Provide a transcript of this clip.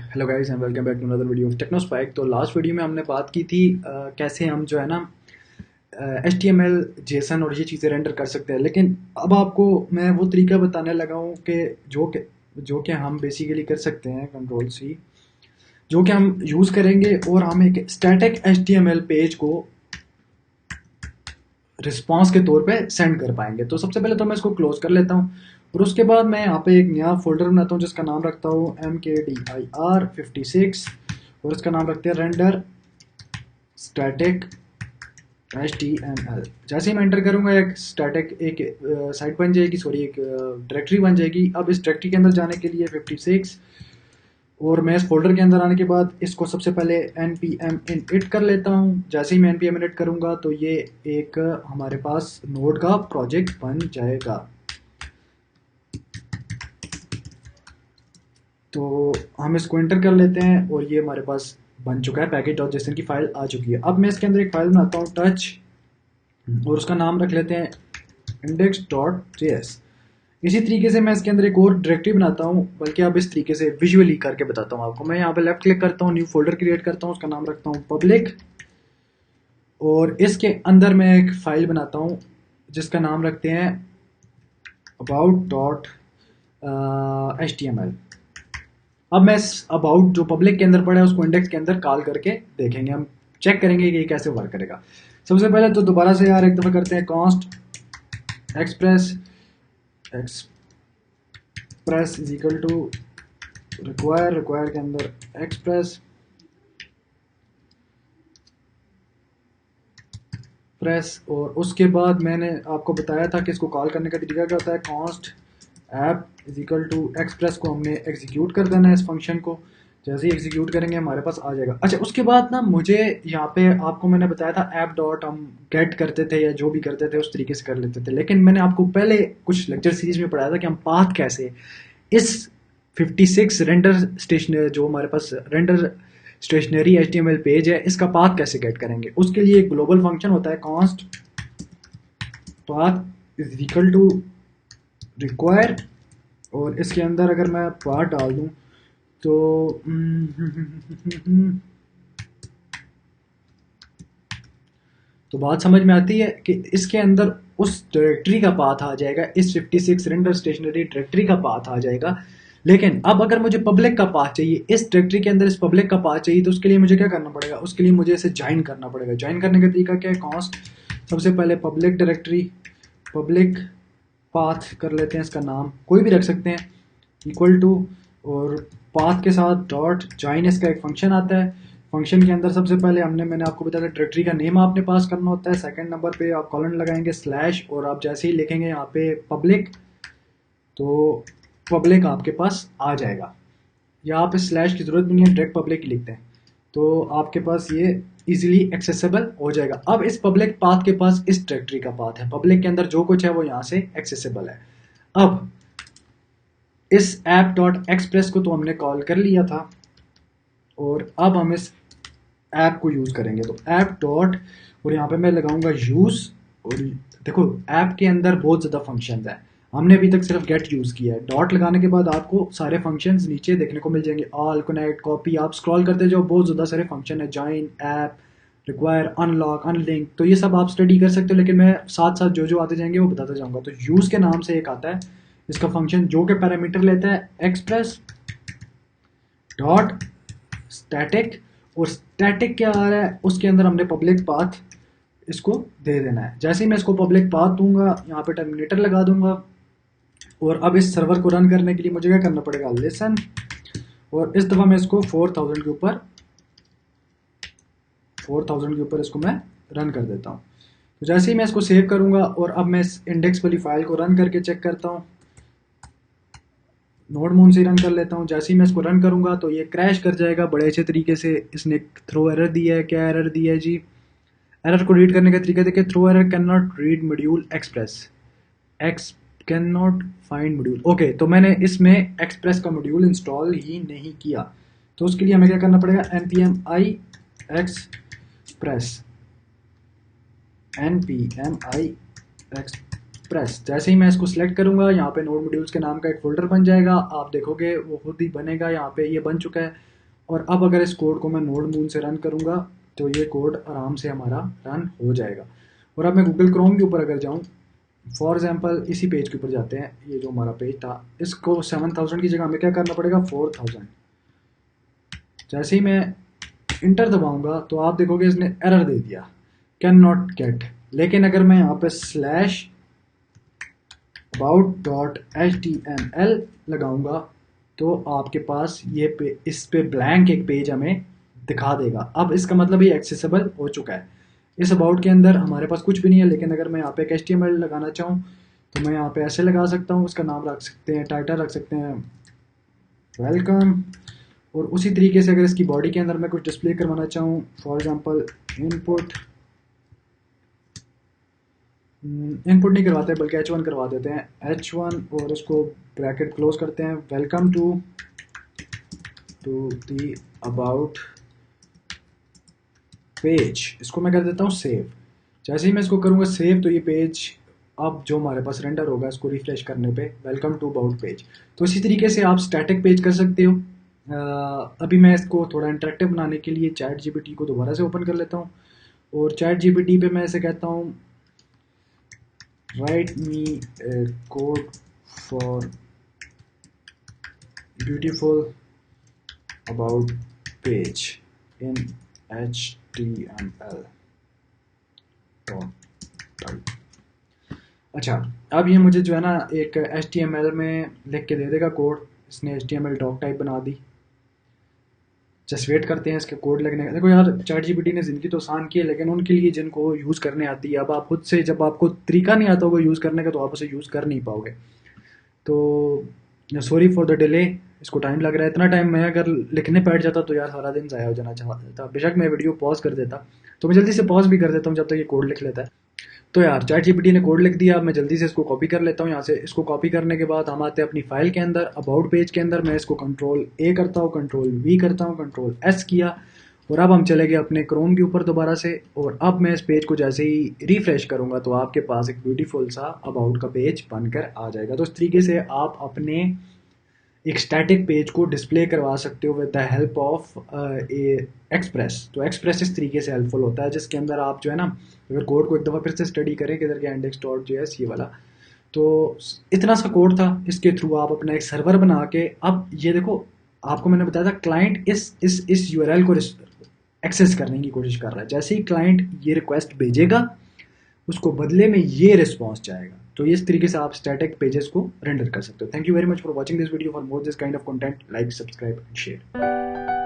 Hello guys and welcome back to another video of Technospike. तो last video में हमने बात की थी कैसे हम जो है ना H T M L JSON और ये चीज़ें रेंडर कर सकते हैं। लेकिन अब आपको मैं वो तरीका बताने लगा हूँ कि जो कि हम बेसिकली कर सकते हैं कंट्रोल सी, जो कि हम यूज़ करेंगे और हम एक static H T M L page को रिस्पॉन्स के तौर पे सेंड कर पाएंगे। तो सबसे पहले तो मैं इसको क्लोज कर लेता हूँ और उसके बाद मैं यहाँ पे एक नया फोल्डर बनाता हूँ जिसका नाम रखता हूँ MKDIR56 और इसका नाम रखते हैं रेंडर स्टैटिक HTML। जैसे ही मैं एंटर करूँगा एक स्टैटिक एक साइट बन जाएगी, सॉरी एक डायरेक्टरी बन जाएगी। अब इस डायरेक्टरी के अंदर जाने के लिए 56 और मैं इस फोल्डर के अंदर आने के बाद इसको सबसे पहले npm init कर लेता हूँ। जैसे ही मैं npm init करूँगा तो ये एक हमारे पास नोड का प्रोजेक्ट बन जाएगा। तो हम इसको एंटर कर लेते हैं और ये हमारे पास बन चुका है, package.json की फाइल आ चुकी है। अब मैं इसके अंदर एक फाइल बनाता हूँ टच और उसका नाम रख लेते हैं index.js। इसी तरीके से मैं इसके अंदर एक और डायरेक्टरी बनाता हूँ, बल्कि अब इस तरीके से विजुअली करके बताता हूँ आपको। मैं यहाँ पे लेफ्ट क्लिक करता हूँ, न्यू फोल्डर क्रिएट करता हूँ, उसका नाम रखता हूँ पब्लिक और इसके अंदर मैं एक फाइल बनाता हूँ जिसका नाम रखते हैं about.html। अब मैं इस अबाउट जो पब्लिक के अंदर पड़ा है उसको इंडेक्स के अंदर कॉल करके देखेंगे, हम चेक करेंगे कि ये कैसे वर्क करेगा। सबसे पहले तो दोबारा से यार एक दफ़ा करते हैं const express is equal to require के अंदर एक्सप्रेस और उसके बाद मैंने आपको बताया था कि इसको कॉल करने का तरीका क्या होता है। Const app is equal to express को हमने एग्जीक्यूट कर देना है इस फंक्शन को। जैसे ही एग्जीक्यूट करेंगे हमारे पास आ जाएगा। अच्छा, उसके बाद ना मुझे यहाँ पे आपको मैंने बताया था ऐप डॉट हम गेट करते थे या जो भी करते थे उस तरीके से कर लेते थे, लेकिन मैंने आपको पहले कुछ लेक्चर सीरीज में पढ़ाया था कि हम पाथ कैसे इस 56 रेंडर स्टेशन जो हमारे पास रेंडर स्टेशनरी HTML पेज है इसका पाथ कैसे गेट करेंगे। उसके लिए एक ग्लोबल फंक्शन होता है const path is equal to require और इसके अंदर अगर मैं पाथ डाल दूं तो तो बात समझ में आती है कि इसके अंदर उस डायरेक्टरी का पाथ आ जाएगा, इस 56 रेंडर स्टेशनरी डायरेक्टरी का पाथ आ जाएगा। लेकिन अब अगर मुझे पब्लिक का पाथ चाहिए, इस डायरेक्टरी के अंदर इस पब्लिक का पाथ चाहिए, तो उसके लिए मुझे क्या करना पड़ेगा, उसके लिए मुझे इसे ज्वाइन करना पड़ेगा। ज्वाइन करने का तरीका क्या है, कॉन्स्ट सबसे पहले पब्लिक डायरेक्टरी पब्लिक पाथ कर लेते हैं, इसका नाम कोई भी रख सकते हैं इक्वल टू और पाथ के साथ डॉट ज्वाइन इसका एक फंक्शन आता है। फंक्शन के अंदर सबसे पहले मैंने आपको बताया था डायरेक्टरी का नेम आपने पास करना होता है। सेकंड नंबर पे आप कॉलन लगाएंगे स्लैश और आप जैसे ही लिखेंगे यहाँ पे पब्लिक तो पब्लिक आपके पास आ जाएगा। यहाँ पे स्लैश की ज़रूरत नहीं है, डायरेक्ट पब्लिक ही लिखते हैं तो आपके पास ये इजीली एक्सेसिबल हो जाएगा। अब इस पब्लिक पाथ के पास इस डायरेक्टरी का पाथ है, पब्लिक के अंदर जो कुछ है वो यहाँ से एक्सेसिबल है। अब इस ऐप डॉट एक्सप्रेस को तो हमने कॉल कर लिया था और अब हम इस ऐप को यूज़ करेंगे। तो ऐप डॉट और यहाँ पे मैं लगाऊंगा यूज़ और देखो ऐप के अंदर बहुत ज़्यादा फंक्शंस हैं, हमने अभी तक सिर्फ गेट यूज़ किया है। डॉट लगाने के बाद आपको सारे फंक्शंस नीचे देखने को मिल जाएंगे, ऑल कनेक्ट कॉपी, आप स्क्रॉल करते जाओ बहुत ज़्यादा सारे फंक्शन है, join app require unlock unlink, तो ये सब आप स्टडी कर सकते हो, लेकिन मैं साथ साथ जो जो आते जाएंगे वो बताता जाऊँगा। तो यूज़ के नाम से एक आता है इसका फंक्शन जो कि पैरामीटर लेता है एक्सप्रेस डॉट स्टैटिक और स्टैटिक क्या आ रहा है उसके अंदर हमने पब्लिक पाथ इसको दे देना है। जैसे ही मैं इसको पब्लिक पाथ दूंगा यहाँ पे टर्मिनेटर लगा दूंगा और अब इस सर्वर को रन करने के लिए मुझे क्या करना पड़ेगा, लिसन, और इस दफ़ा मैं इसको 4000 के ऊपर इसको मैं रन कर देता हूँ। तो जैसे ही मैं इसको सेव करूँगा और अब मैं इस इंडेक्स वाली फाइल को रन करके चेक करता हूँ, नोड मून से रन कर लेता हूँ। जैसे ही मैं इसको रन करूँगा तो ये क्रैश कर जाएगा बड़े अच्छे तरीके से। इसने थ्रो एरर दिया है, क्या एरर दिया है जी, एरर को रीड करने का तरीका देखिए, throw error can not read module express X can not find module. Okay, तो मैंने इसमें एक्सप्रेस का मॉड्यूल इंस्टॉल ही नहीं किया, तो उसके लिए हमें क्या करना पड़ेगा, npm i express एक्सप्रेस। जैसे ही मैं इसको सिलेक्ट करूंगा यहाँ पे नोड मॉड्यूल्स के नाम का एक फोल्डर बन जाएगा, आप देखोगे वो खुद ही बनेगा। यहाँ पे ये बन चुका है, और अब अगर इस कोड को मैं नोड मून से रन करूँगा तो ये कोड आराम से हमारा रन हो जाएगा। और अब मैं गूगल क्रोम के ऊपर अगर जाऊँ, फॉर एग्जांपल इसी पेज के ऊपर जाते हैं, ये जो हमारा पेज था, इसको 7000 की जगह हमें क्या करना पड़ेगा, 4000। जैसे ही मैं इंटर दबाऊंगा तो आप देखोगे इसने एरर दे दिया, कैन नॉट गेट। लेकिन अगर मैं यहाँ पे स्लैश about.html लगाऊंगा तो आपके पास ये इस पे ब्लैंक एक पेज हमें दिखा देगा। अब इसका मतलब ये एक्सेसिबल हो चुका है। इस अबाउट के अंदर हमारे पास कुछ भी नहीं है, लेकिन अगर मैं यहाँ पे एक HTML लगाना चाहूँ तो मैं यहाँ पे ऐसे लगा सकता हूँ, उसका नाम रख सकते हैं, टाइटल रख सकते हैं वेलकम। और उसी तरीके से अगर इसकी बॉडी के अंदर मैं कुछ डिस्प्ले करवाना चाहूँ, फॉर एग्जांपल इनपुट नहीं करवाते बल्कि H1 करवा देते हैं, H1, और इसको ब्रैकेट क्लोज करते हैं, welcome to the about page. इसको मैं कर देता हूँ सेव। जैसे ही मैं इसको करूँगा सेव तो ये पेज अब जो हमारे पास रेंडर होगा, इसको रिफ्रेश करने पे वेलकम टू अबाउट पेज। तो इसी तरीके से आप स्टैटिक पेज कर सकते हो। अभी मैं इसको थोड़ा इंटरेक्टिव बनाने के लिए चैट GPT को दोबारा से ओपन कर लेता हूँ, और चैट GPT पे मैं ऐसे कहता हूँ, write me a code for beautiful about page in HTML type। अच्छा, अब ये मुझे जो है ना एक HTML में लिख के दे देगा कोड। इसने HTML डॉक टाइप बना दी। जस्ट वेट करते हैं इसके कोड लगने का। देखो यार, चैट GPT ने ज़िंदगी तो आसान की है, लेकिन उनके लिए जिनको यूज़ करने आती है, अब आप खुद से जब आपको तरीका नहीं आता होगा यूज़ करने का तो आप उसे यूज़ कर नहीं पाओगे। तो सॉरी फॉर द डिले, इसको टाइम लग रहा है। इतना टाइम मैं अगर लिखने बैठ जाता तो यार सारा दिन ज़ाया हो जाना चाहता। बेशक मैं वीडियो पॉज कर देता, तो मैं जल्दी से पॉज भी कर देता हूँ जब तक ये कोड लिख लेता है। तो यार चैट GPT ने कोड लिख दिया। अब मैं जल्दी से इसको कॉपी कर लेता हूँ यहाँ से। इसको कॉपी करने के बाद हम आते हैं अपनी फाइल के अंदर, अबाउट पेज के अंदर। मैं इसको Ctrl+A करता हूँ, Ctrl+V करता हूँ, Ctrl+S किया, और अब हम चले गए अपने क्रोम के ऊपर दोबारा से। और अब मैं इस पेज को जैसे ही रिफ्रेश करूँगा तो आपके पास एक ब्यूटीफुल सा अबाउट का पेज बनकर आ जाएगा। तो इस तरीके से आप अपने एक स्टैटिक पेज को डिस्प्ले करवा सकते हो with the help of express. तो एक्सप्रेस इस तरीके से हेल्पफुल होता है, जिसके अंदर आप जो है ना, अगर कोड को एक दफ़ा फिर से स्टडी करें किधर के index.js ये वाला, तो इतना सा कोड था। इसके थ्रू आप अपना एक सर्वर बना के, अब ये देखो आपको मैंने बताया था क्लाइंट इस URL को एक्सेस करने की कोशिश कर रहा है। जैसे ही क्लाइंट ये रिक्वेस्ट भेजेगा उसको बदले में ये रिस्पॉन्स जाएगा। तो इस तरीके से आप स्टैटिक पेजेस को रेंडर कर सकते हो। Thank you very much for watching this video. For more this kind of content, like, subscribe and share.